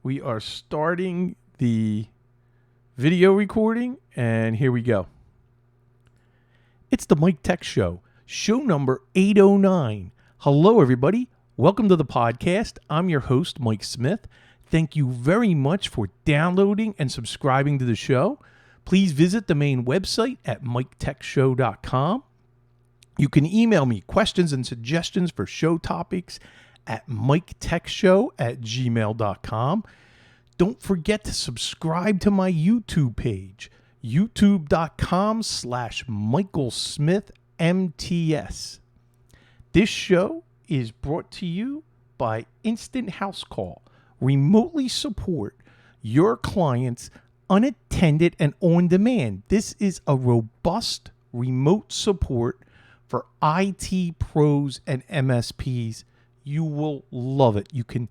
We are starting the video recording, and here we go. It's the Mike Tech Show, show number 809. Hello, everybody. Welcome to the podcast. I'm your host, Mike Smith. Thank you very much for downloading and subscribing to the show. Please visit the main website at miketechshow.com. You can email me questions and suggestions for show topics at miketechshow@gmail.com. Don't forget to subscribe to my YouTube page, youtube.com/MichaelSmithMTS. This show is brought to you by Instant House Call. Remotely support your clients unattended and on demand. This is a robust remote support for IT pros and MSPs. You will love it. You can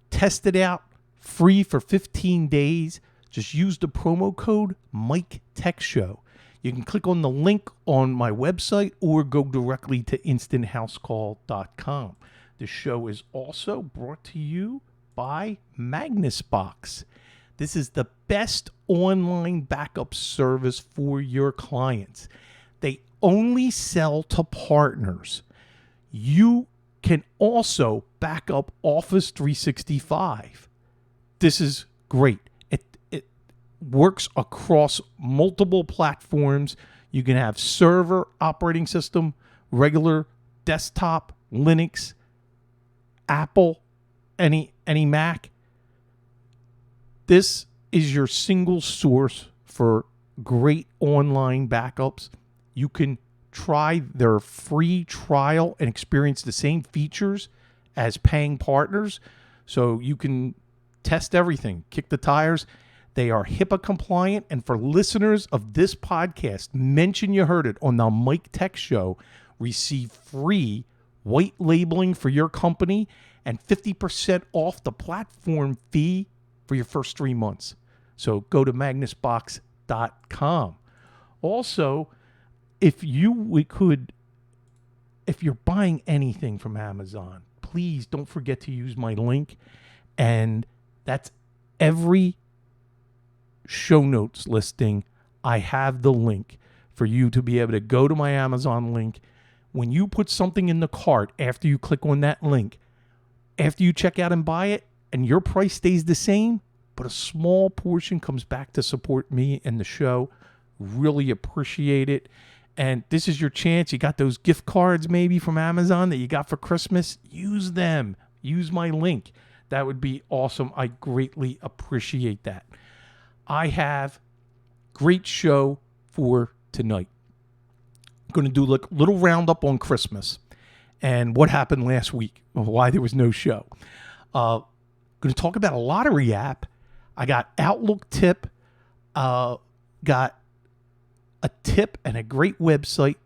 test it out free for 15 days. Just use the promo code Mike Tech Show. You can click on the link on my website or go directly to instanthousecall.com. The show is also brought to you by MagnusBox. This is the best online backup service for your clients. They only sell to partners. You can also back up Office 365. This is great. It works across multiple platforms. You can have server, operating system, regular desktop, Linux, Apple, any Mac. This is your single source for great online backups. You can try their free trial and experience the same features as paying partners. So you can test everything, kick the tires. They are HIPAA compliant. And for listeners of this podcast, mention you heard it on the Mike Tech Show, receive free white labeling for your company and 50% off the platform fee for your first 3 months. So go to magnusbox.com. Also, if you're buying anything from Amazon, please don't forget to use my link. And that's every show notes listing. I have the link for you to be able to go to my Amazon link. When you put something in the cart, after you click on that link, after you check out and buy it, and your price stays the same, but a small portion comes back to support me and the show. Really appreciate it. And this is your chance. You got those gift cards maybe from Amazon that you got for Christmas. Use them. Use my link. That would be awesome. I greatly appreciate that. I have great show for tonight. I'm going to do a little roundup on Christmas and what happened last week, why there was no show. Going to talk about a lottery app. I got Outlook tip, got a tip and a great website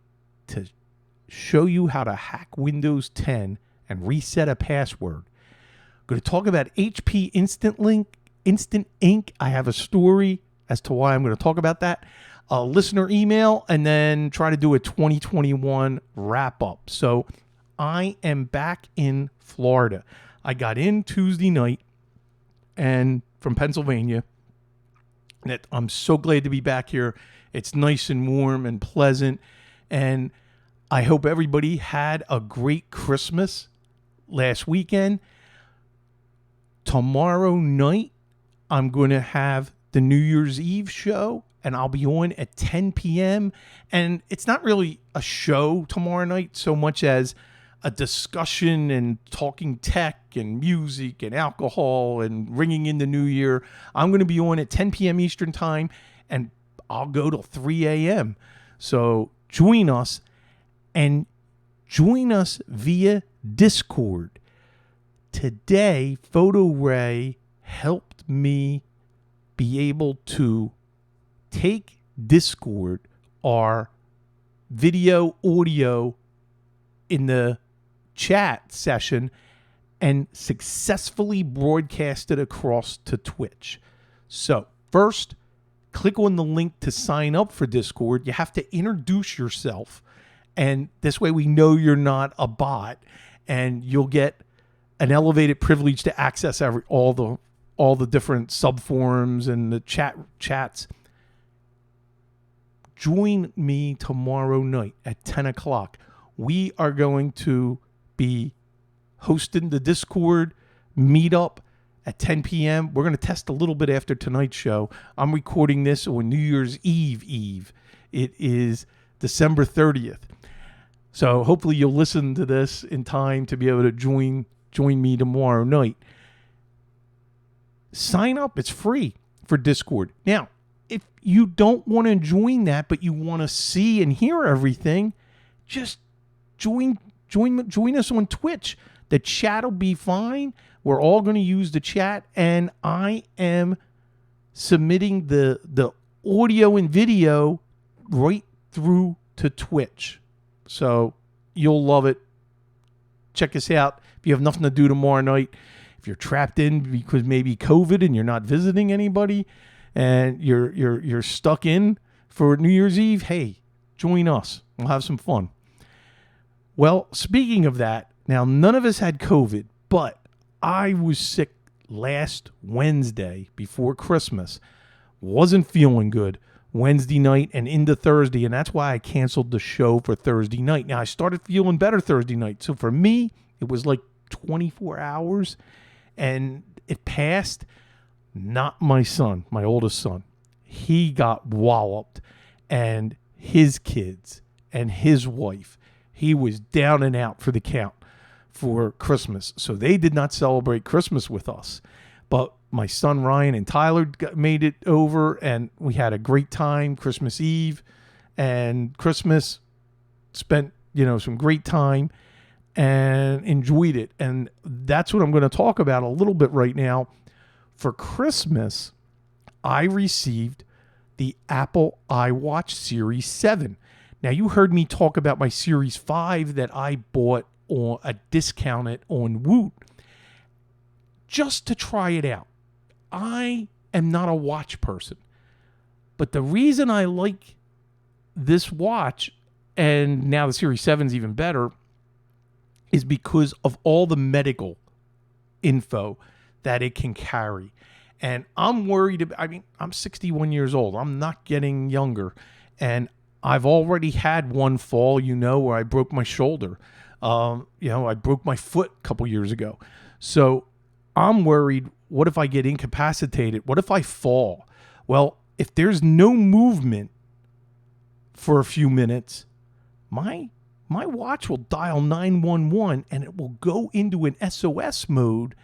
to show you how to hack Windows 10 and reset a password. Going to talk about HP Instant Ink. I have a story as to why I'm going to talk about that. A listener email, and then try to do a 2021 wrap up. So I am back in Florida. I got in Tuesday night and from Pennsylvania. And I'm so glad to be back here. It's nice and warm and pleasant. And I hope everybody had a great Christmas last weekend. Tomorrow night, I'm going to have the New Year's Eve show, and I'll be on at 10 p.m. And it's not really a show tomorrow night so much as a discussion and talking tech and music and alcohol and ringing in the new year. I'm going to be on at 10 p.m. Eastern time, and I'll go till 3 a.m. So join us, and join us via Discord. Today, PhotoRay helped me be able to take Discord, our video, audio in the chat session, and successfully broadcast it across to Twitch. So first, click on the link to sign up for Discord. You have to introduce yourself, and this way we know you're not a bot, and you'll get an elevated privilege to access all all the different subforums and the chats. Join me tomorrow night at 10 o'clock. We are going to be hosting the Discord Meetup at 10 p.m. We're going to test a little bit after tonight's show. I'm recording this on New Year's Eve. It is December 30th. So hopefully you'll listen to this in time to be able to join me tomorrow night. Sign up. It's free for Discord. Now, if you don't want to join that, but you want to see and hear everything, just join us on Twitch. The chat will be fine. We're all going to use the chat, and I am submitting the audio and video right through to Twitch. So you'll love it. Check us out. If you have nothing to do tomorrow night, if you're trapped in because maybe COVID and you're not visiting anybody and you're stuck in for New Year's Eve, hey, join us. We'll have some fun. Well, speaking of that, now none of us had COVID, but I was sick last Wednesday before Christmas. Wasn't feeling good Wednesday night and into Thursday, and that's why I canceled the show for Thursday night. Now, I started feeling better Thursday night. So for me, it was like 24 hours, and it passed. Not my son, my oldest son. He got walloped, and his kids and his wife. He was down and out for the count for Christmas. So they did not celebrate Christmas with us. But my son Ryan and Tyler made it over, and we had a great time Christmas Eve and Christmas. Spent, some great time and enjoyed it. And that's what I'm going to talk about a little bit right now. For Christmas, I received the Apple iWatch Series 7. Now, you heard me talk about my Series 5 that I bought on a discounted on Woot just to try it out. I am not a watch person, but the reason I like this watch, and now the Series 7 is even better, is because of all the medical info that it can carry. And I'm worried about, I'm 61 years old. I'm not getting younger. And I've already had one fall, where I broke my shoulder. I broke my foot a couple years ago. So I'm worried, what if I get incapacitated? What if I fall? Well, if there's no movement for a few minutes, my watch will dial 911 and it will go into an SOS mode,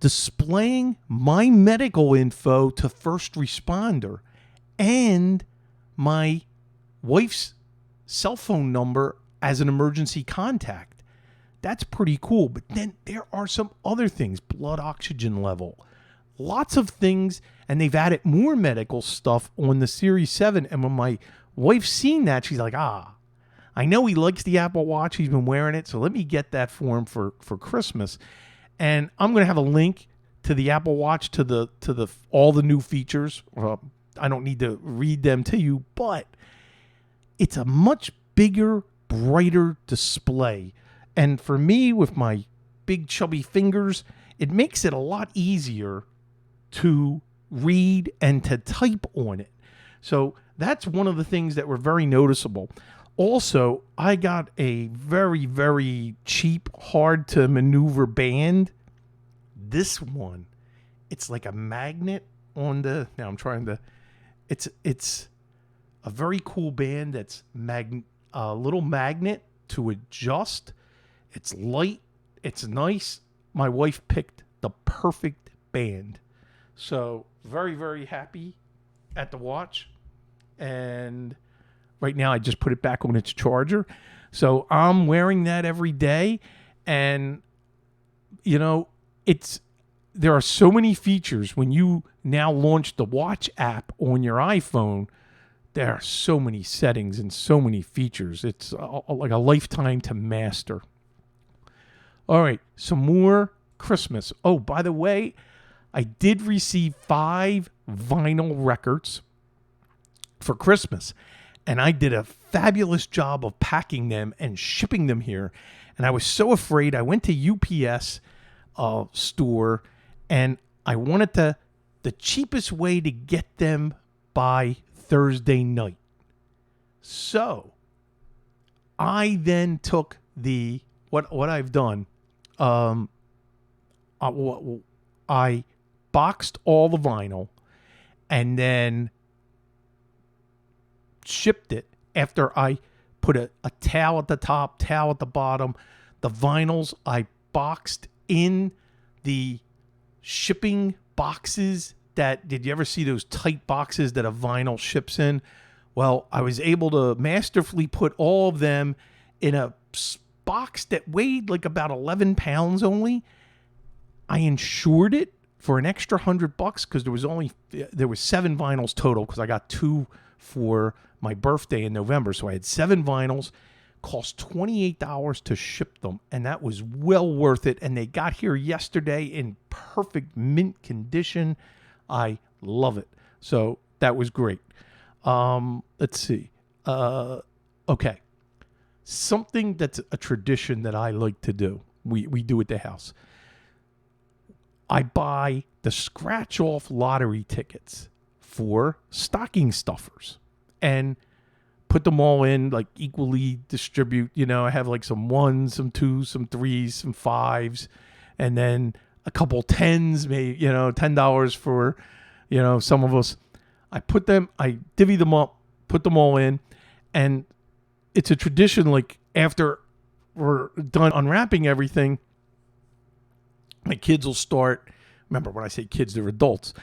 displaying my medical info to first responder and my wife's cell phone number as an emergency contact. That's pretty cool. But then there are some other things, blood oxygen level, lots of things, and they've added more medical stuff on the Series 7. And when my wife's seen that, she's like, I know he likes the Apple Watch. He's been wearing it, so let me get that for him for Christmas. And I'm going to have a link to the Apple Watch, to the all the new features. I don't need to read them to you, but it's a much bigger, brighter display. And for me, with my big chubby fingers, it makes it a lot easier to read and to type on it. So that's one of the things that were very noticeable. Also, I got a very, very cheap, hard to maneuver band. This one, it's like a magnet on the, now I'm trying to, it's a very cool band that's a little magnet to adjust. It's light. It's nice. My wife picked the perfect band. So very, very happy at the watch. And right now I just put it back on its charger. So I'm wearing that every day. And, there are so many features. When you now launch the watch app on your iPhone, there are so many settings and so many features. It's like a lifetime to master. All right, some more Christmas. Oh, by the way, I did receive 5 vinyl records for Christmas, and I did a fabulous job of packing them and shipping them here. And I was so afraid. I went to UPS store, and I wanted the cheapest way to get them by Thursday night. So I then took what I've done. I boxed all the vinyl and then shipped it after I put a towel at the top, towel at the bottom. The vinyls I boxed in the shipping boxes did you ever see those tight boxes that a vinyl ships in? Well, I was able to masterfully put all of them in a box that weighed like about 11 pounds only. I insured it for an extra $100 because there was 7 vinyls total because I got 2 for my birthday in November. So I had 7 vinyls, cost $28 to ship them, and that was well worth it. And they got here yesterday in perfect mint condition. I love it. So that was great. Let's see. Okay. Something that's a tradition that I like to do. We do at the house. I buy the scratch-off lottery tickets for stocking stuffers and put them all in, like equally distribute. I have like some 1s, some 2s, some 3s, some 5s, and then a couple 10s, maybe, $10 for, some of us. I divvy them up, put them all in, and it's a tradition, like after we're done unwrapping everything, my kids will start, remember when I say kids, they're adults,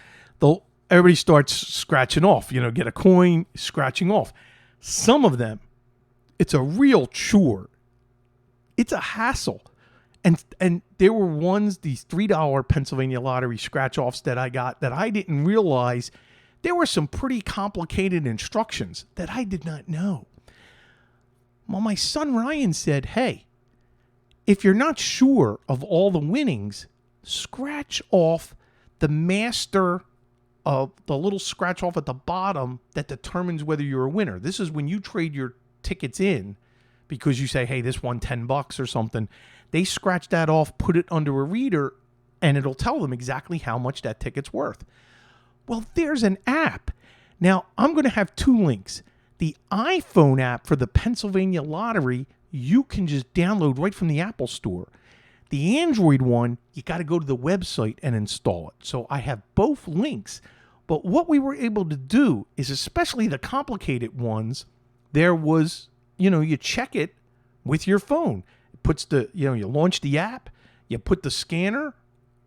everybody starts scratching off, get a coin, scratching off. Some of them, it's a real chore. It's a hassle. And there were ones, these $3 Pennsylvania lottery scratch-offs that I got that I didn't realize there were some pretty complicated instructions that I did not know. Well, my son Ryan said, hey, if you're not sure of all the winnings, scratch off the master of the little scratch off at the bottom that determines whether you're a winner. This is when you trade your tickets in because you say, hey, this won $10 or something. They scratch that off, put it under a reader, and it'll tell them exactly how much that ticket's worth. Well, there's an app. Now, I'm going to have 2 links. The iPhone app for the Pennsylvania Lottery, you can just download right from the Apple Store. The Android one, you got to go to the website and install it. So I have both links. But what we were able to do is, especially the complicated ones, there was, you check it with your phone. It puts you launch the app, you put the scanner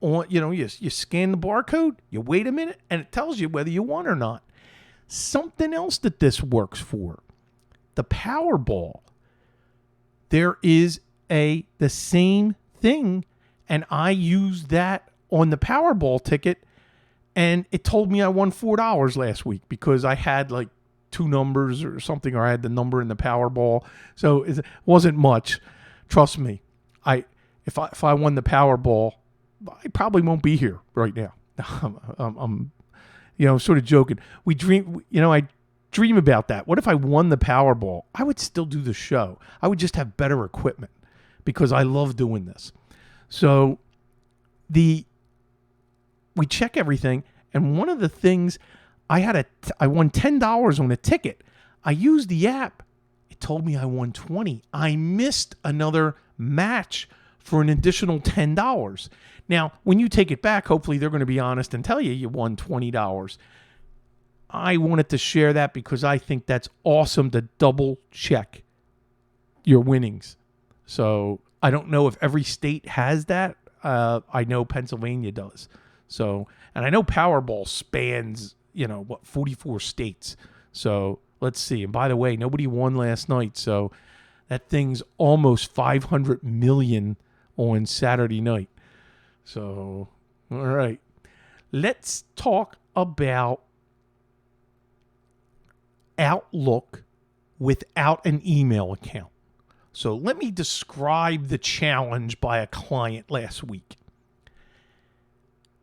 on, you scan the barcode, you wait a minute, and it tells you whether you won or not. Something else that this works for, the Powerball. There is the same thing, and I used that on the Powerball ticket, and it told me I won $4 last week because I had like 2 numbers or something, or I had the number in the Powerball. So it wasn't much. Trust me, if I won the Powerball, I probably won't be here right now. I'm sort of joking. I dream about that. What if I won the Powerball? I would still do the show. I would just have better equipment because I love doing this. So we check everything, and one of the things I won $10 on a ticket. I used the app. It told me I won $20. I missed another match for an additional $10. Now, when you take it back, hopefully they're going to be honest and tell you won $20. I wanted to share that because I think that's awesome to double check your winnings. So I don't know if every state has that. I know Pennsylvania does. So, and I know Powerball spans, 44 states. So let's see. And by the way, nobody won last night. So that thing's almost 500 million on Saturday night. So, all right. Let's talk about Outlook without an email account. So let me describe the challenge by a client last week.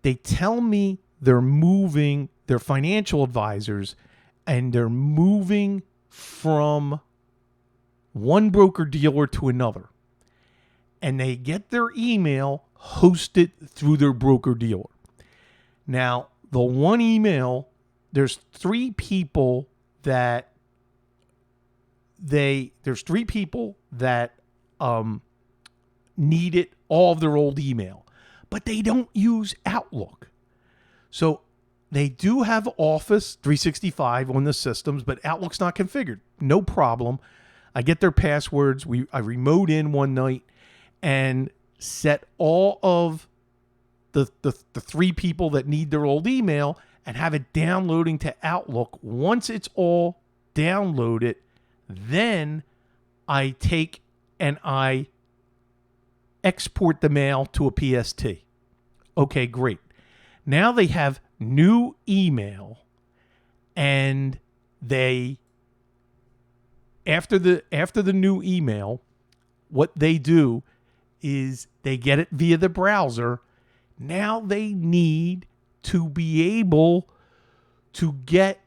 They tell me they're moving their financial advisors, and they're moving from one broker dealer to another. And they get their email hosted through their broker dealer. Now, the one email, there's three people that needed all of their old email, but they don't use Outlook. So they do have Office 365 on the systems, but Outlook's not configured. No problem. I get their passwords. I remote in one night and set all of the three people that need their old email and have it downloading to Outlook. Once it's all downloaded, then I take and I export the mail to a PST. Okay, great. Now they have new email, and they after the new email, what they do is they get it via the browser. Now they need to be able to get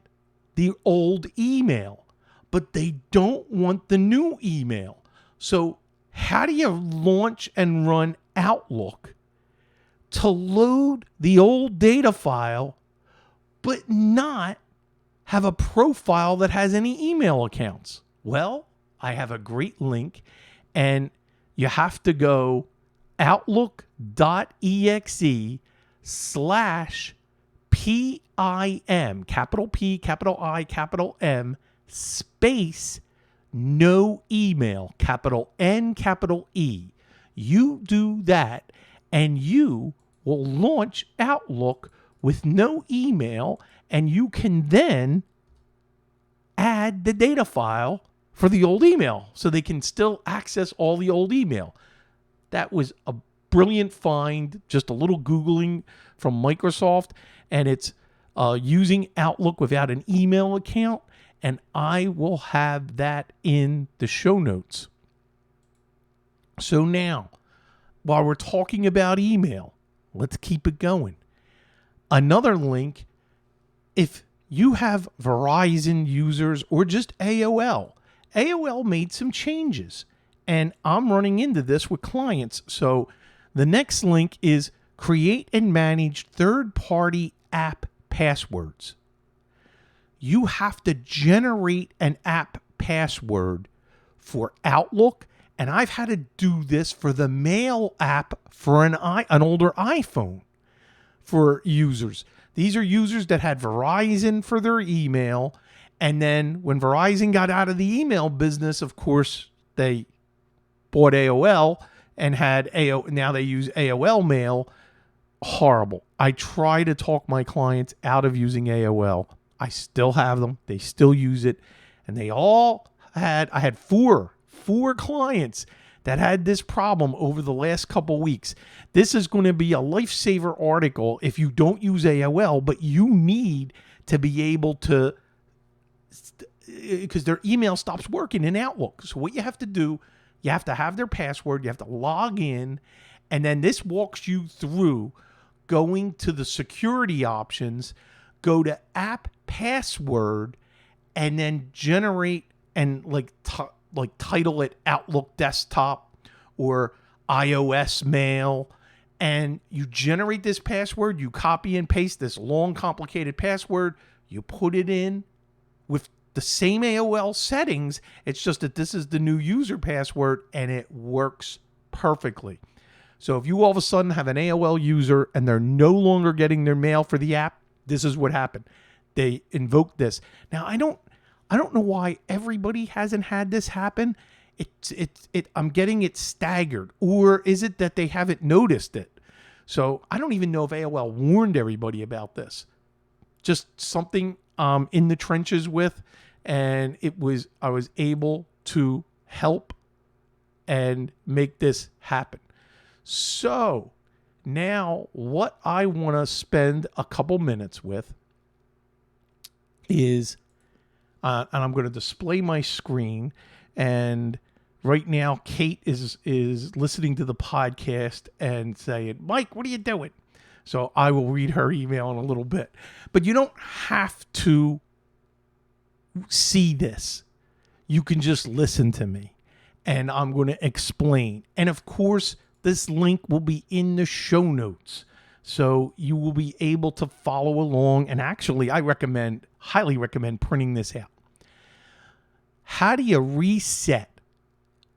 the old email, but they don't want the new email. So how do you launch and run Outlook to load the old data file, but not have a profile that has any email accounts? Well, I have a great link, and you have to go outlook.exe/PIM, capital P, capital I, capital M, space, no email, capital N, capital E. You do that, and you will launch Outlook with no email, and you can then add the data file for the old email so they can still access all the old email. That was a brilliant find, just a little Googling from Microsoft, and it's using Outlook without an email account, and I will have that in the show notes. So now, while we're talking about email, let's keep it going. Another link, if you have Verizon users or just AOL made some changes, and I'm running into this with clients. So the next link is create and manage third-party app passwords. You have to generate an app password for Outlook, and I've had to do this for the Mail app for an older iPhone for users. These are users that had Verizon for their email, and then when Verizon got out of the email business, of course, they bought AOL and had now they use AOL Mail. Horrible. I try to talk my clients out of using AOL. I still have them. They still use it. And they all I had four clients that had this problem over the last couple weeks. This is going to be a lifesaver article if you don't use AOL, but you need to be able to, because their email stops working in Outlook. So what you have to do, you have to have their password, you have to log in, and then this walks you through going to the security options, go to app password, and then generate and title it Outlook Desktop or iOS Mail, and you generate this password, you copy and paste this long, complicated password, you put it in with the same AOL settings. It's just that this is the new user password, and it works perfectly. So if you all of a sudden have an AOL user and they're no longer getting their mail for the app, this is what happened. They invoked this. Now, I don't know why everybody hasn't had this happen. I'm getting it staggered, or is it that they haven't noticed it? So I don't even know if AOL warned everybody about this. Just something in the trenches with, and I was able to help and make this happen. So now what I want to spend a couple minutes with is, and I'm going to display my screen, and right now Kate is listening to the podcast and saying, Mike, what are you doing? So I will read her email in a little bit. But you don't have to see this. You can just listen to me, and I'm going to explain. And of course, this link will be in the show notes. So you will be able to follow along. And actually, I highly recommend printing this out. How do you reset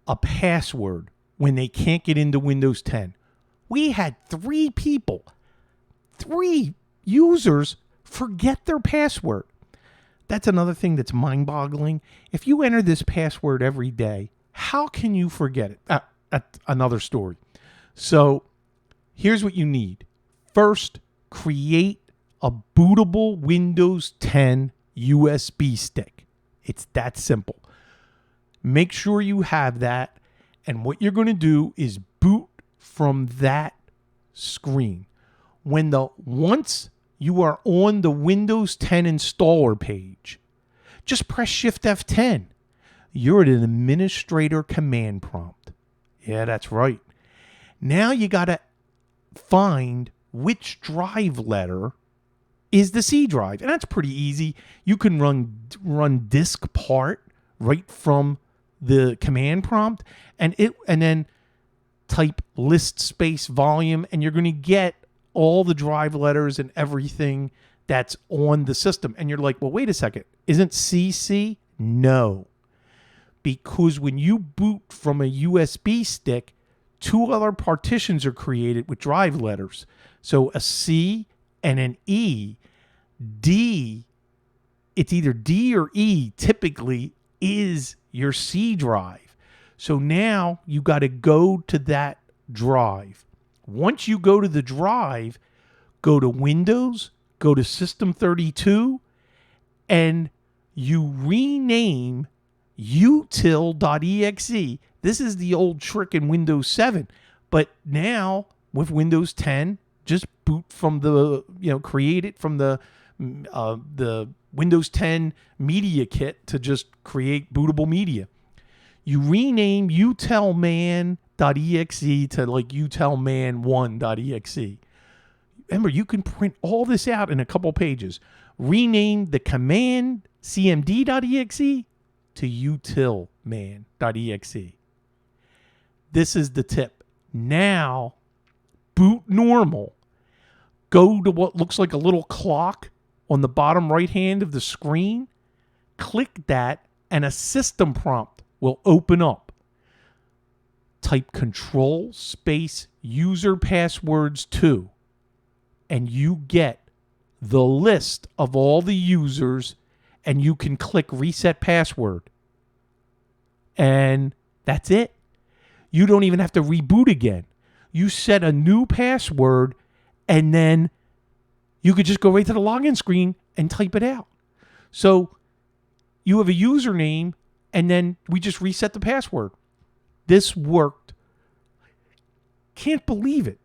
a password when they can't get into Windows 10? We had 3 users forget their password. That's another thing that's mind-boggling. If you enter this password every day, how can you forget it? That's another story. So here's what you need. First, create a bootable Windows 10 USB stick. It's that simple. Make sure you have that. And what you're going to do is boot from that screen. Once you are on the Windows 10 installer page, just press Shift F10. You're at an administrator command prompt. Yeah, that's right. Now you got to find which drive letter is the C drive. And that's pretty easy. You can run disk part right from the command prompt and then type list space volume, and you're going to get all the drive letters and everything that's on the system. And you're like, well, wait a second. Isn't CC? No. Because when you boot from a USB stick, 2 other partitions are created with drive letters. So a C and an E. D, it's either D or E, typically is your C drive. So now you got to go to that drive. Once you go to the drive, go to Windows, go to System32, and you rename util.exe. This is the old trick in Windows 7. But now with Windows 10, just boot from create it from the Windows 10 media kit to just create bootable media. You rename utilman.exe to like utilman1.exe. Remember, you can print all this out in a couple pages. Rename the command cmd.exe to utilman.exe. This is the tip. Now, boot normal. Go to what looks like a little clock on the bottom right hand of the screen. Click that, and a system prompt will open up. Type control space user passwords 2, and you get the list of all the users, and you can click reset password. And that's it. You don't even have to reboot again. You set a new password, and then you could just go right to the login screen and type it out. So you have a username, and then we just reset the password. This worked. Can't believe it.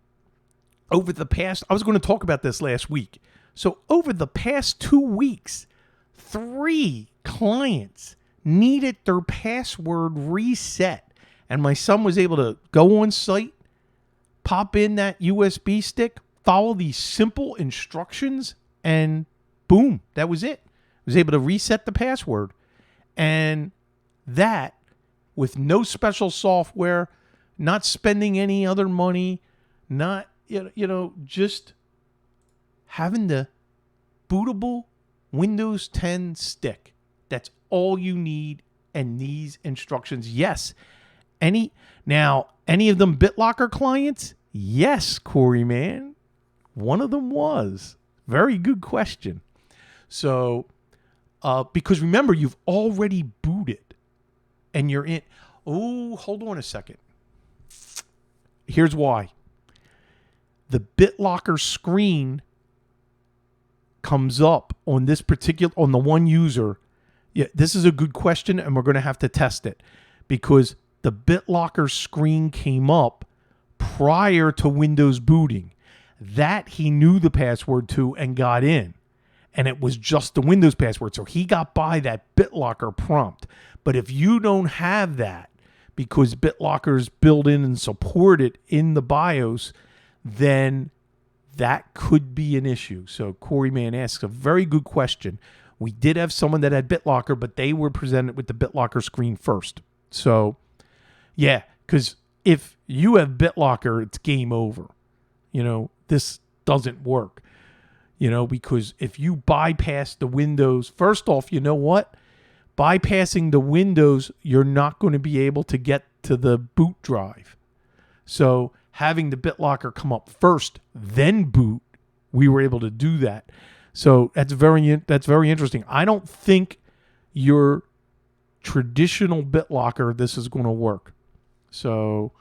I was going to talk about this last week. So over the past 2 weeks, 3 clients needed their password reset. And my son was able to go on site, pop in that USB stick, follow these simple instructions, and boom, that was it. I was able to reset the password. And that, with no special software, not spending any other money, not, just having the bootable Windows 10 stick. That's all you need, and these instructions. Yes. Any of them BitLocker clients? Yes, Corey, man. One of them was. Very good question. So, because remember, you've already booted and you're in. Oh, hold on a second. Here's why. The BitLocker screen comes up on on the one user. Yeah, this is a good question, and we're going to have to test it because the BitLocker screen came up prior to Windows booting. That he knew the password to and got in. And it was just the Windows password. So he got by that BitLocker prompt. But if you don't have that, because BitLocker's built in and supported in the BIOS, then that could be an issue. So Corey Man asks a very good question. We did have someone that had BitLocker, but they were presented with the BitLocker screen first. So, yeah, because if you have BitLocker, it's game over. This doesn't work. Because if you bypass the Windows, first off, you know what? Bypassing the Windows, you're not going to be able to get to the boot drive. So having the BitLocker come up first, then boot, we were able to do that. So that's very interesting. I don't think your traditional BitLocker, this is going to work. So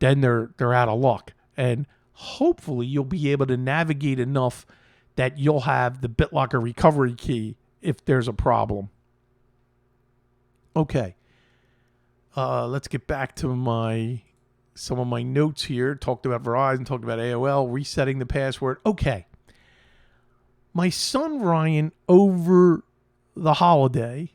then they're out of luck. And hopefully you'll be able to navigate enough that you'll have the BitLocker recovery key if there's a problem. Okay. Let's get back to some of my notes here. Talked about Verizon, talked about AOL, resetting the password. Okay. My son Ryan, over the holiday,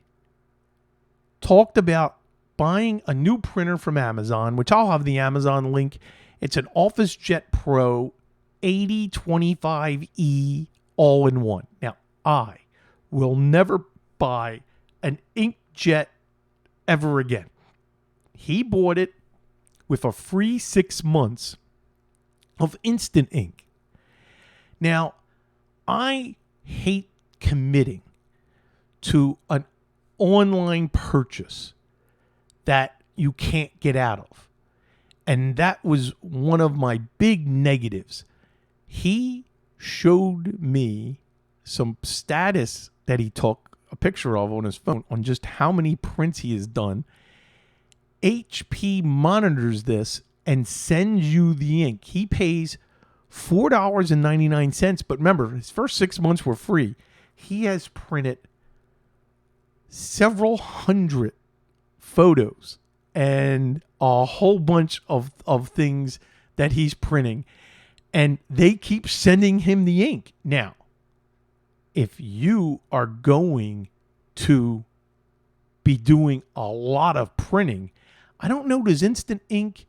talked about buying a new printer from Amazon, which I'll have the Amazon link. It's an OfficeJet Pro 8025E all-in-one. Now, I will never buy an inkjet ever again. He bought it with a free 6 months of Instant Ink. Now, I hate committing to an online purchase that you can't get out of. And that was one of my big negatives. He showed me some status that he took a picture of on his phone on just how many prints he has done. HP monitors this and sends you the ink. He pays $4.99, but remember, his first 6 months were free. He has printed several hundred photos and a whole bunch of things that he's printing, and they keep sending him the ink. Now, if you are going to be doing a lot of printing, I don't know, does Instant Ink,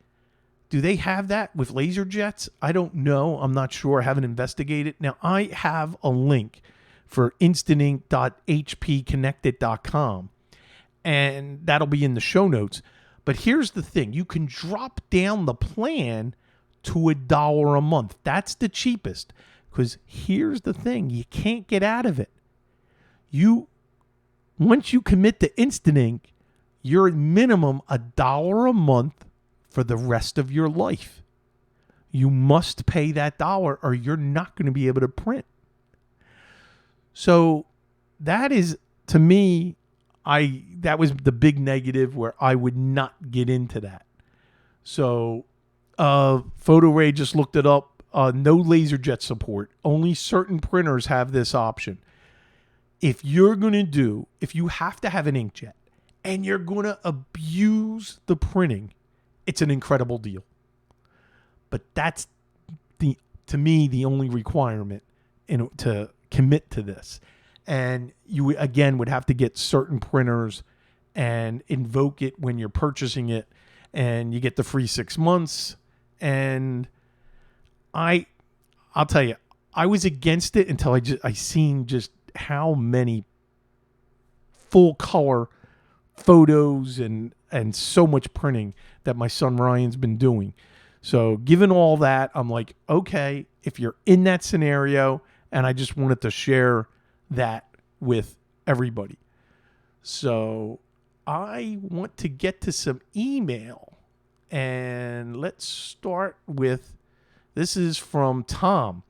do they have that with laser jets? I don't know. I'm not sure. I haven't investigated. Now, I have a link for instantink.hpconnected.com, and that'll be in the show notes. But here's the thing. You can drop down the plan to $1 a month. That's the cheapest, because here's the thing. You can't get out of it. Once you commit to Instant Ink, you're at minimum $1 a month for the rest of your life. You must pay that $1 or you're not going to be able to print. So that is, to me, that was the big negative where I would not get into that. So PhotoRay just looked it up. No LaserJet support. Only certain printers have this option. If you have to have an inkjet and you're going to abuse the printing, it's an incredible deal. But that's, to me, the only requirement to commit to this. And you, again, would have to get certain printers and invoke it when you're purchasing it, and you get the free 6 months. And I'll tell you, I was against it until I seen just how many full color photos and so much printing that my son Ryan's been doing. So given all that, I'm like, okay, if you're in that scenario, and I just wanted to share that with everybody. So I want to get to some email, and let's start with, this is from Tom.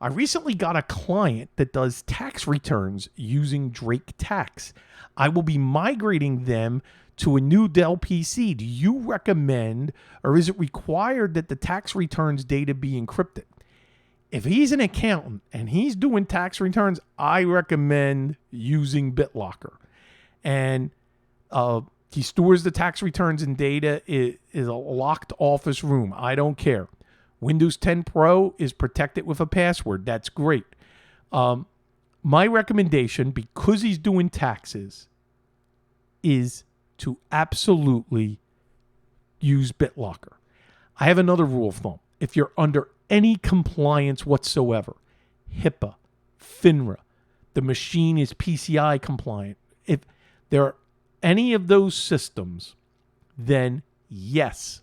I recently got a client that does tax returns using Drake Tax. I will be migrating them to a new Dell PC. Do you recommend, or is it required that the tax returns data be encrypted? If he's an accountant and he's doing tax returns, I recommend using BitLocker. And he stores the tax returns and data. It is a locked office room. I don't care. Windows 10 Pro is protected with a password. That's great. My recommendation, because he's doing taxes, is to absolutely use BitLocker. I have another rule of thumb. If you're under any compliance whatsoever, HIPAA, FINRA, the machine is PCI compliant. If there are any of those systems, then yes,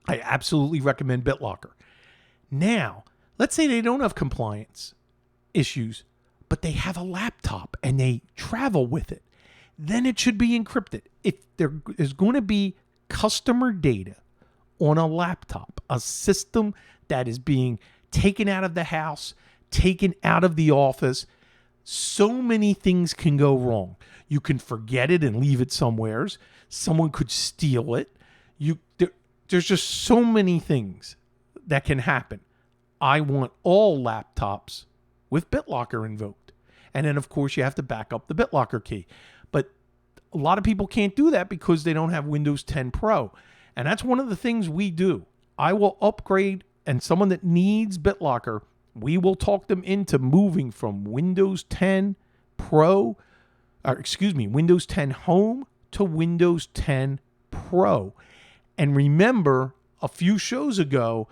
I absolutely recommend BitLocker. Now, Let's say they don't have compliance issues, but they have a laptop and they travel with it. Then it should be encrypted. If there is going to be customer data on a laptop, a system that is being taken out of the house, taken out of the office, so many things can go wrong. You can forget it and leave it somewheres. Someone could steal it. There's just so many things that can happen. I want all laptops with BitLocker invoked. And then, of course, you have to back up the BitLocker key. But a lot of people can't do that because they don't have Windows 10 Pro. And that's one of the things we do. I will upgrade, and someone that needs BitLocker, we will talk them into moving from Windows 10 Pro, Windows 10 Home to Windows 10 Pro. And remember, a few shows ago,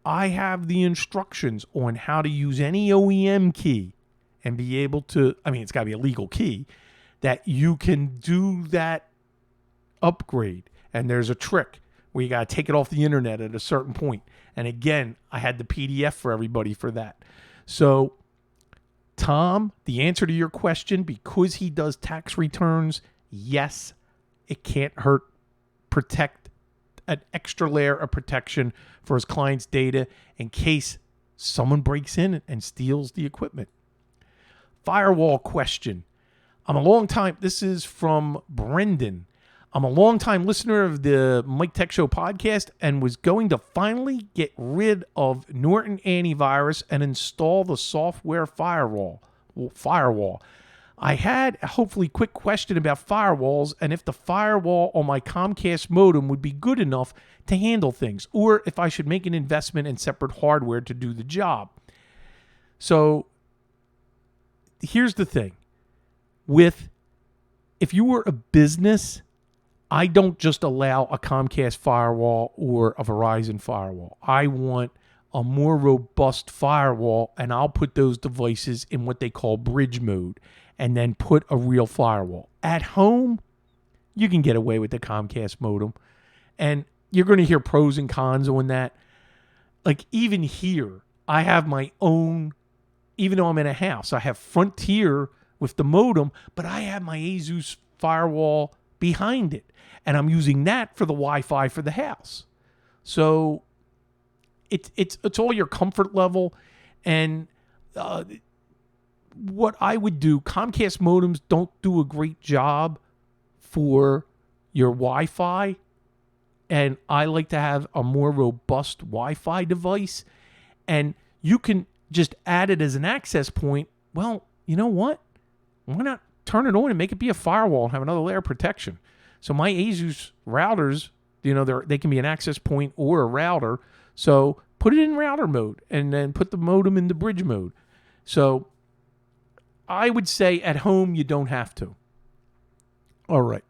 I have the instructions on how to use any OEM key and be able to, it's got to be a legal key, that you can do that upgrade. And there's a trick where you got to take it off the internet at a certain point. And again, I had the PDF for everybody for that. So, Tom, the answer to your question, because he does tax returns, yes, it can't hurt. Protect an extra layer of protection for his client's data in case someone breaks in and steals the equipment. Firewall question. This is from Brendan. I'm a longtime listener of the Mike Tech Show podcast and was going to finally get rid of Norton Antivirus and install the software firewall. I had a hopefully quick question about firewalls and if the firewall on my Comcast modem would be good enough to handle things, or if I should make an investment in separate hardware to do the job. So here's the thing. If you were a business, I don't just allow a Comcast firewall or a Verizon firewall. I want a more robust firewall, and I'll put those devices in what they call bridge mode and then put a real firewall. At home, you can get away with the Comcast modem, and you're going to hear pros and cons on that. Like even here, I have my own, even though I'm in a house, I have Frontier with the modem, but I have my Asus firewall behind it, and I'm using that for the Wi-Fi for the house. So it's all your comfort level, and what I would do, Comcast modems don't do a great job for your Wi-Fi, and I like to have a more robust Wi-Fi device, and you can just add it as an access point. Well, you know what? Why not turn it on and make it be a firewall and have another layer of protection? So my Asus routers, they can be an access point or a router. So put it in router mode and then put the modem in the bridge mode. So I would say at home, you don't have to. All right.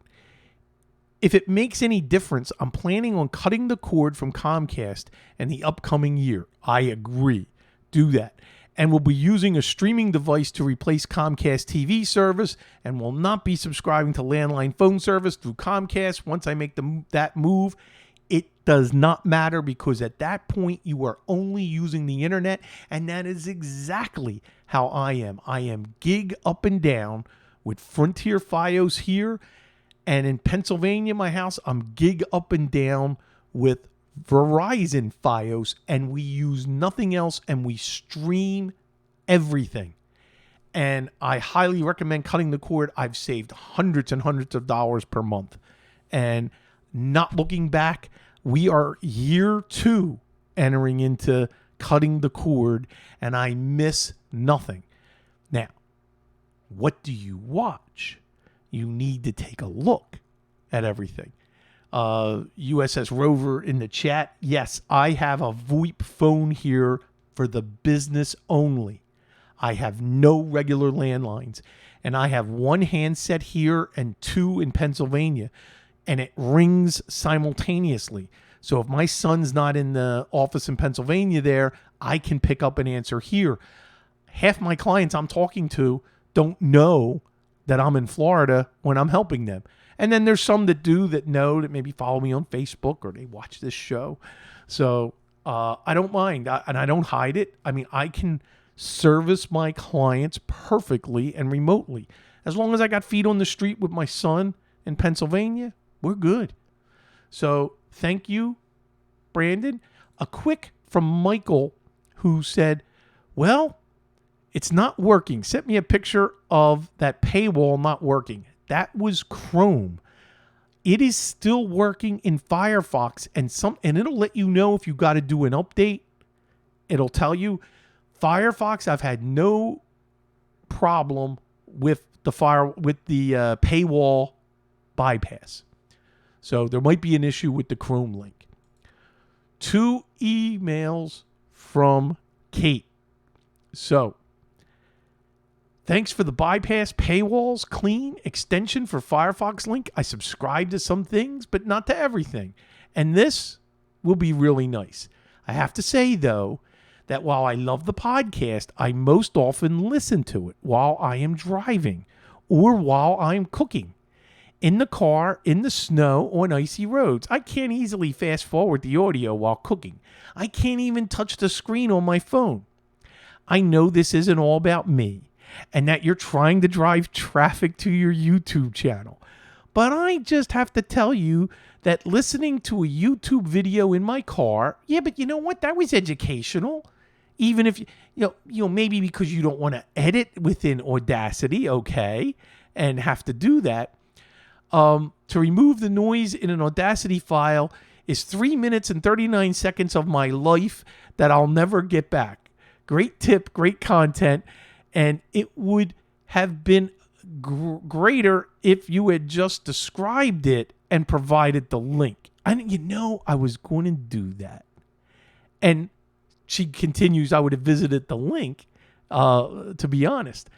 If it makes any difference, I'm planning on cutting the cord from Comcast in the upcoming year. I agree. Do that. And we'll be using a streaming device to replace Comcast TV service and will not be subscribing to landline phone service through Comcast once I make that move. It does not matter because at that point you are only using the internet, and that is exactly how I am. I am gig up and down with Frontier Fios here, and in Pennsylvania, my house, I'm gig up and down with Verizon Fios, and we use nothing else, and we stream everything. And I highly recommend cutting the cord. I've saved hundreds and hundreds of dollars per month. And not looking back, we are year 2 entering into cutting the cord, and I miss nothing. Now, what do you watch? You need to take a look at everything. USS Rover in the chat. Yes, I have a VoIP phone here for the business only. I have no regular landlines, and I have one handset here and 2 in Pennsylvania, and it rings simultaneously. So if my son's not in the office in Pennsylvania there, I can pick up and answer here. Half my clients I'm talking to don't know that I'm in Florida when I'm helping them. And then there's some that do, that know, that maybe follow me on Facebook or they watch this show. So I don't mind, and I don't hide it. I mean, I can service my clients perfectly and remotely. As long as I got feet on the street with my son in Pennsylvania, we're good. So thank you, Brandon. A quick from Michael, who said, well, it's not working. Sent me a picture of that paywall not working. That was Chrome. It is still working in Firefox, and it'll let you know if you got to do an update. It'll tell you. Firefox, I've had no problem with the paywall bypass. So there might be an issue with the Chrome link. 2 emails from Kate. So, thanks for the bypass paywalls clean extension for Firefox link. I subscribe to some things, but not to everything. And this will be really nice. I have to say, though, that while I love the podcast, I most often listen to it while I am driving or while I'm cooking. In the car, in the snow, on icy roads. I can't easily fast forward the audio while cooking. I can't even touch the screen on my phone. I know this isn't all about me and that you're trying to drive traffic to your YouTube channel. But I just have to tell you that listening to a YouTube video in my car, yeah, but you know what? That was educational. Even if, you know, maybe because you don't want to edit within Audacity, okay, and have to do that. To remove the noise in an Audacity file is 3 minutes and 39 seconds of my life that I'll never get back. Great tip, great content, and it would have been greater if you had just described it and provided the link. I was going to do that. And she continues, I would have visited the link, to be honest.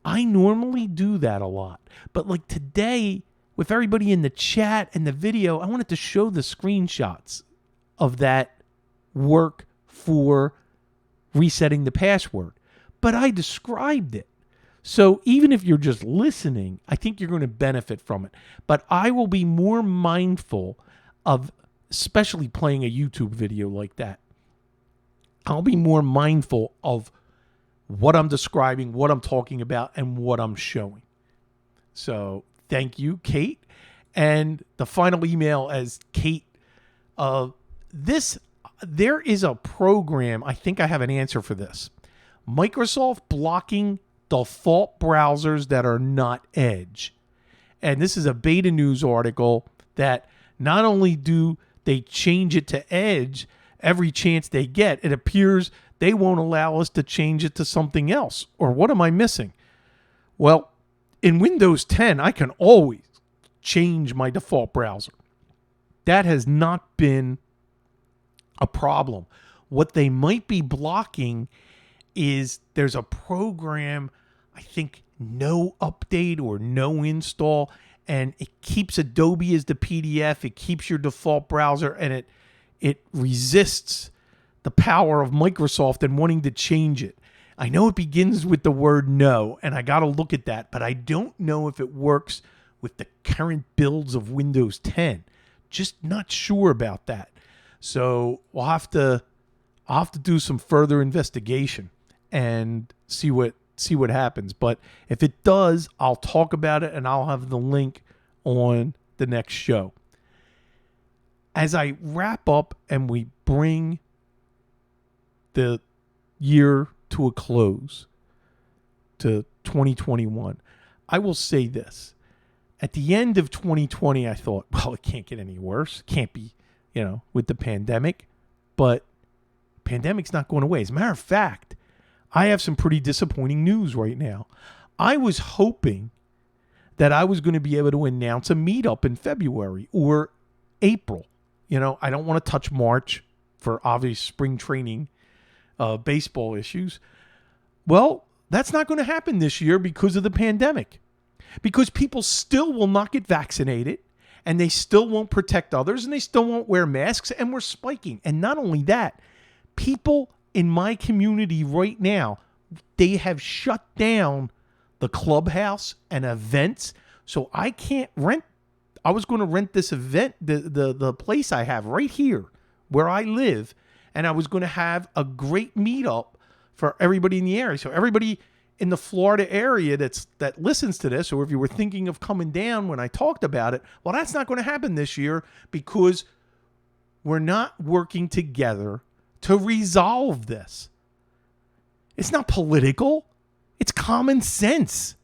I normally do that a lot. But like today, with everybody in the chat and the video, I wanted to show the screenshots of that work for resetting the password. But I described it. So even if you're just listening, I think you're going to benefit from it. But I will be more mindful of, especially playing a YouTube video like that, I'll be more mindful of what I'm describing, what I'm talking about, and what I'm showing. So thank you, Kate. And the final email as Kate, there is a program, I think I have an answer for this. Microsoft blocking default browsers that are not Edge. And this is a beta news article that not only do they change it to Edge every chance they get, it appears they won't allow us to change it to something else. Or what am I missing? Well, in Windows 10, I can always change my default browser. That has not been a problem. What they might be blocking is there's a program, I think no update or no install, and it keeps Adobe as the PDF. It keeps your default browser, and it resists the power of Microsoft and wanting to change it. I know it begins with the word no, and I got to look at that, but I don't know if it works with the current builds of Windows 10. Just not sure about that. So I'll have to do some further investigation and see what happens. But if it does, I'll talk about it and I'll have the link on the next show. As I wrap up and we bring the year to a close, to 2021, I will say this. At the end of 2020, I thought, well, it can't get any worse. Can't be, with the pandemic. But pandemic's not going away. As a matter of fact, I have some pretty disappointing news right now. I was hoping that I was going to be able to announce a meetup in February or April. I don't want to touch March for obvious spring training baseball issues. Well, that's not going to happen this year because of the pandemic. Because people still will not get vaccinated, and they still won't protect others, and they still won't wear masks, and we're spiking. And not only that, people in my community right now, they have shut down the clubhouse and events, so I can't rent. I was going to rent this event, the place I have right here where I live, and I was going to have a great meetup for everybody in the area. So everybody in the Florida area that listens to this, or if you were thinking of coming down when I talked about it, well, that's not going to happen this year because we're not working together to resolve this. It's not political. It's common sense.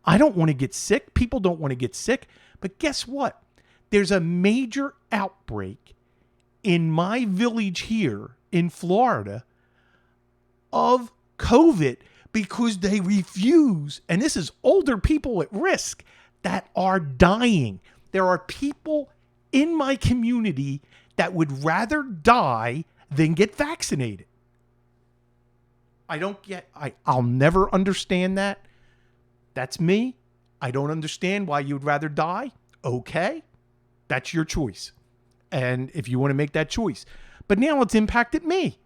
I don't want to get sick. People don't want to get sick. But guess what? There's a major outbreak in my village here in Florida of COVID because they refuse, and this is older people at risk that are dying. There are people in my community that would rather die than get vaccinated. I'll never understand that. That's me. I don't understand why you'd rather die. Okay, that's your choice. And if you want to make that choice. But now it's impacted me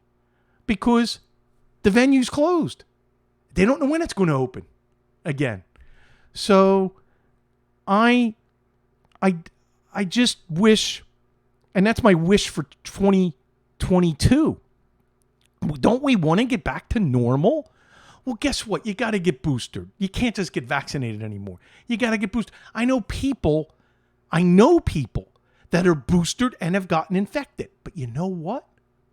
because the venue's closed. They don't know when it's going to open again. So I just wish, and that's my wish for 2022. Don't we want to get back to normal? Well, guess what? You got to get boosted. You can't just get vaccinated anymore. You got to get boosted. I know people that are boosted and have gotten infected. But you know what?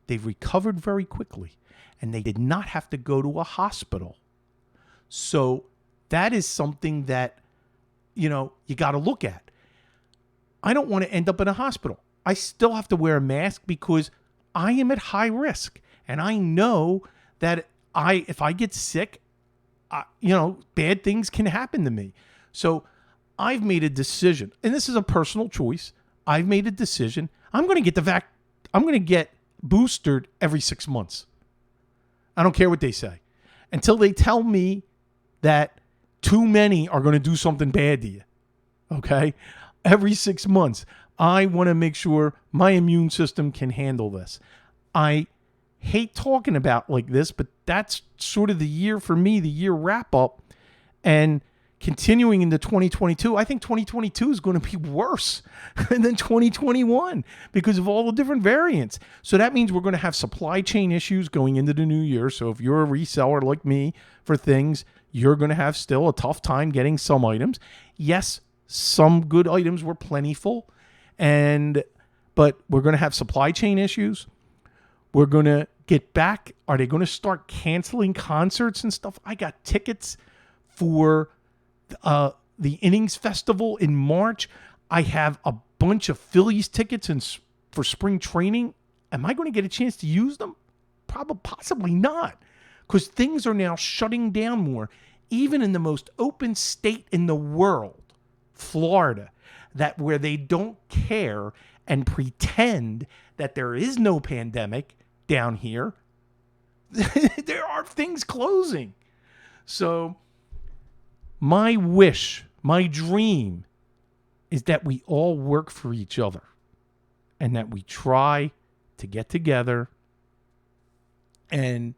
They've recovered very quickly, and they did not have to go to a hospital. So that is something that, you got to look at. I don't want to end up in a hospital. I still have to wear a mask because I am at high risk. And I know that if I get sick, bad things can happen to me. So I've made a decision, and this is a personal choice. I've made a decision. I'm going to get I'm going to get boosted every 6 months. I don't care what they say. Until they tell me that too many are going to do something bad to you. Okay? Every 6 months, I want to make sure my immune system can handle this. I hate talking about like this, but that's sort of the year for me, the year wrap up. And continuing into 2022, I think 2022 is going to be worse than 2021 because of all the different variants. So that means we're going to have supply chain issues going into the new year. So if you're a reseller like me for things, you're going to have still a tough time getting some items. Yes, some good items were plentiful, but we're going to have supply chain issues. We're going to get back. Are they going to start canceling concerts and stuff? I got tickets for the Innings Festival in March. I have a bunch of Phillies tickets for spring training. Am I going to get a chance to use them? Possibly not, because things are now shutting down more, even in the most open state in the world, Florida, where they don't care and pretend that there is no pandemic down here. There are things closing. So my wish, my dream is that we all work for each other and that we try to get together and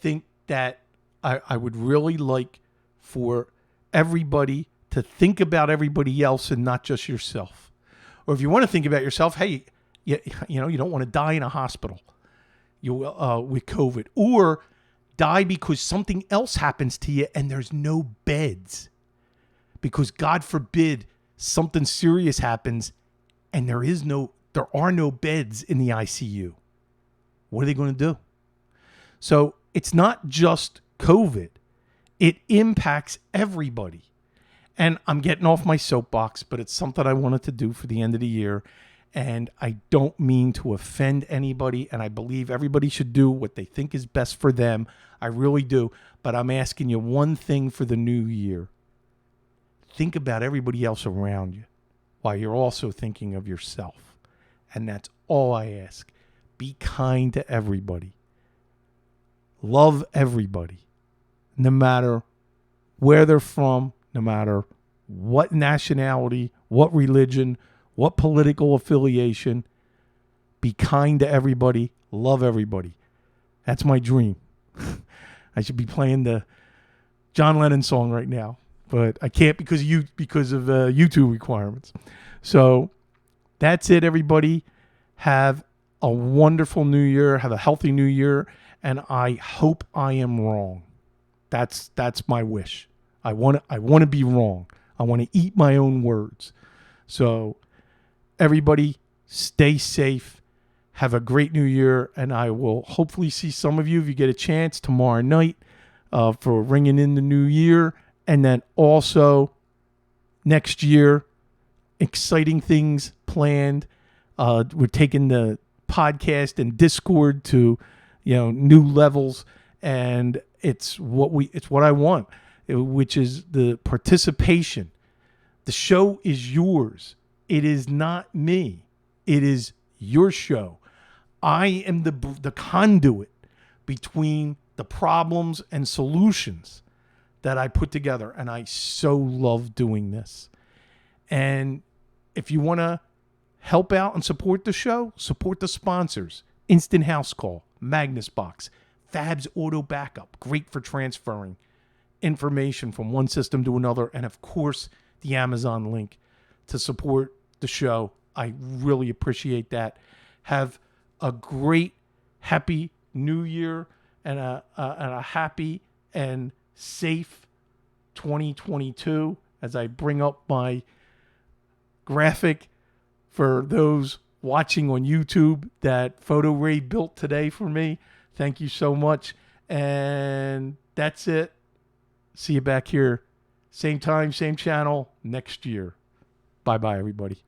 think that I would really like for everybody to think about everybody else and not just yourself. Or if you want to think about yourself, hey, you don't want to die in a hospital with COVID, or die because something else happens to you and there's no beds. Because God forbid something serious happens and there are no beds in the ICU. What are they going to do? So it's not just COVID. It impacts everybody. And I'm getting off my soapbox, but it's something I wanted to do for the end of the year. And I don't mean to offend anybody. And I believe everybody should do what they think is best for them. I really do. But I'm asking you one thing for the new year. Think about everybody else around you while you're also thinking of yourself. And that's all I ask. Be kind to everybody. Love everybody. No matter where they're from, no matter what nationality, what religion, what political affiliation. Be kind to everybody. Love everybody. That's my dream. I should be playing the John Lennon song right now, but I can't because of YouTube requirements. So that's it, everybody. Have a wonderful new year. Have a healthy new year. And I hope I am wrong. That's my wish. I want to be wrong. I want to eat my own words. So everybody stay safe. Have a great new year. And I will hopefully see some of you, if you get a chance, tomorrow night for ringing in the new year. And then also next year, exciting things planned. We're taking the podcast and Discord to, new levels, and it's what I want, which is the participation. The show is yours. It is not me. It is your show. I am the conduit between the problems and solutions that I put together, and I so love doing this. And if you want to help out and support the show, support the sponsors. Instant House Call, Magnus Box, Fab's Auto Backup, great for transferring information from one system to another. And of course, the Amazon link to support the show. I really appreciate that. Have a great, happy new year and a happy and safe 2022 as I bring up my graphic for those watching on YouTube that Photo Ray built today for me. Thank you so much. And that's it. See you back here. Same time, same channel next year. Bye-bye, everybody.